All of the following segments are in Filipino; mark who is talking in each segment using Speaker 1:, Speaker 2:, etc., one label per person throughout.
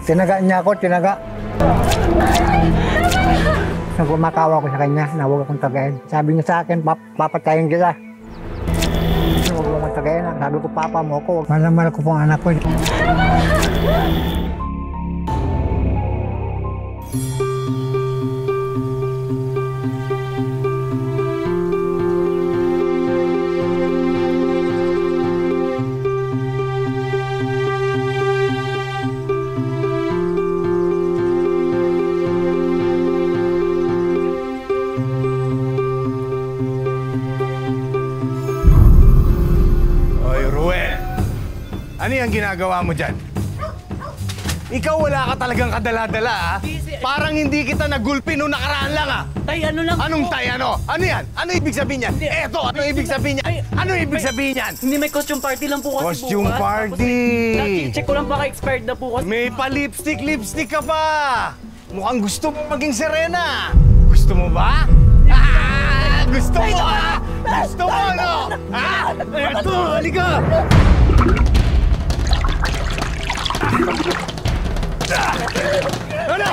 Speaker 1: Tinaga niya ako, tinaga. Nagumakawa ko sa kanya na huwag akong tagayin. Sabi niya sa akin, papatayin kita. Huwag akong tagayin. Sabi ko, papa mo ko. Mahal ko pong anak ko.
Speaker 2: Ano yung ginagawa mo dyan? Ikaw wala ka talagang kadala-dala, ha? Parang hindi kita nagulpi nung nakaraan lang, ha?
Speaker 3: Tay, ano lang
Speaker 2: Anong
Speaker 3: po?
Speaker 2: tay, ano? Ano yan? Ano ibig sabihin yan? Eto, ano ibig sabihin yan? Ano ibig sabihin yan?
Speaker 3: Hindi, may costume party lang po kasi
Speaker 2: Costume
Speaker 3: bukas.
Speaker 2: party!
Speaker 3: Check ko lang baka expired na po kasi.
Speaker 2: May pa-lipstick ka pa! Mukhang gusto mo maging Serena! Gusto mo ba? Gusto mo, ha? Gusto mo, ano? Ha? Eto, halika! Ano?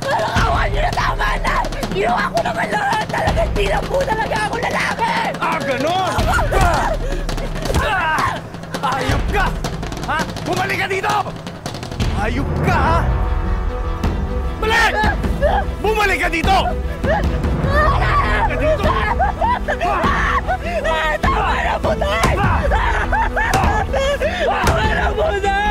Speaker 4: Parang awa niyo na, tama na! Ginawa ko naman lahat! Talaga, hindi na po talaga ako lalaki!
Speaker 2: Ganon! Ayop ka! Ha? Bumalik ka dito! Ayop ka, ha? Balik! Bumalik ka dito! Bumalik ka dito!
Speaker 4: Tama na po, tay! Tama na po, tay!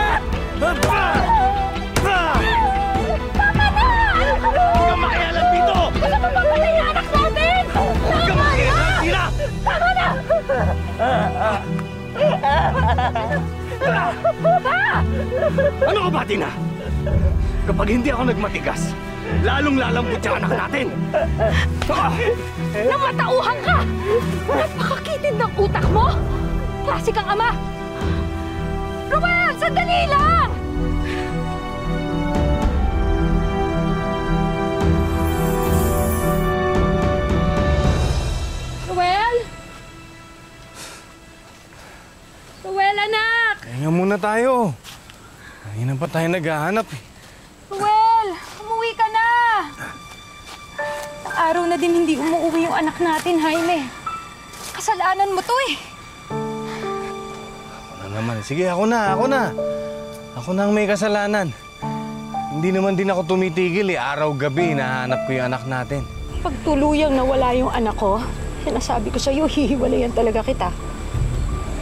Speaker 2: Huwag kang makialam dito!
Speaker 4: Wala pa papatay na anak natin!
Speaker 2: Huwag kang makialam! Tira!
Speaker 4: Tama na!
Speaker 2: Ano ka ba, Tina? Kapag hindi ako nagmatigas, lalong lalambot yung anak natin!
Speaker 4: Namatauhan ka! Napakakitid ng utak mo! Klase kang ama! Romel, sandali lang! Roel? Roel, anak!
Speaker 2: Kaya muna tayo. Kanina pa tayo naghahanap eh.
Speaker 4: Roel, umuwi ka na! Araw na din hindi umuwi yung anak natin, Jaime. Kasalanan mo to eh.
Speaker 2: Ako na naman. Sige, ako na. Ako na ang may kasalanan. Hindi naman din ako tumitigil eh. Araw-gabi, nahanap ko yung anak natin.
Speaker 4: Pag tuluyang nawala yung anak ko, sinasabi ko sa'yo, hihiwalayan talaga kita.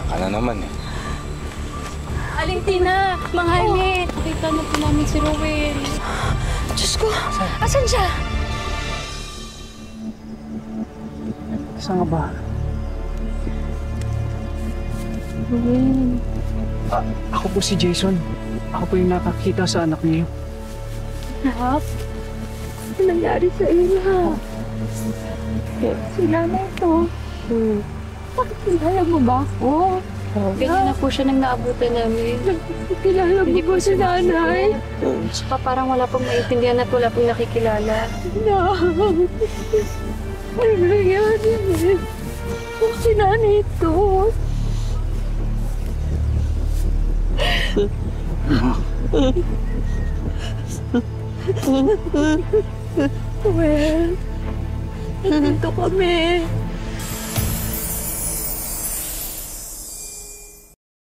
Speaker 2: Ka na naman eh.
Speaker 4: Aling Tina, Mang Jaime.
Speaker 5: Nakita na po namin si Rowel.
Speaker 4: Diyos ko, asan siya?
Speaker 1: Saan ka ba?
Speaker 5: Rowel.
Speaker 1: Ako po si Jason. Ako po yung nakakita sa anak niyo.
Speaker 5: Nak, ano nangyari sa iyo, ha? Si nanay to. Bakit kilala mo ba ako?
Speaker 6: Ganyan na po siya nang naabutan namin.
Speaker 5: Kilala mo ba si nanay?
Speaker 6: Saka parang wala pong maintindihan at wala pong nakikilala.
Speaker 5: No. Ano nangyari? Kung si nanay to. Well, nandito kami.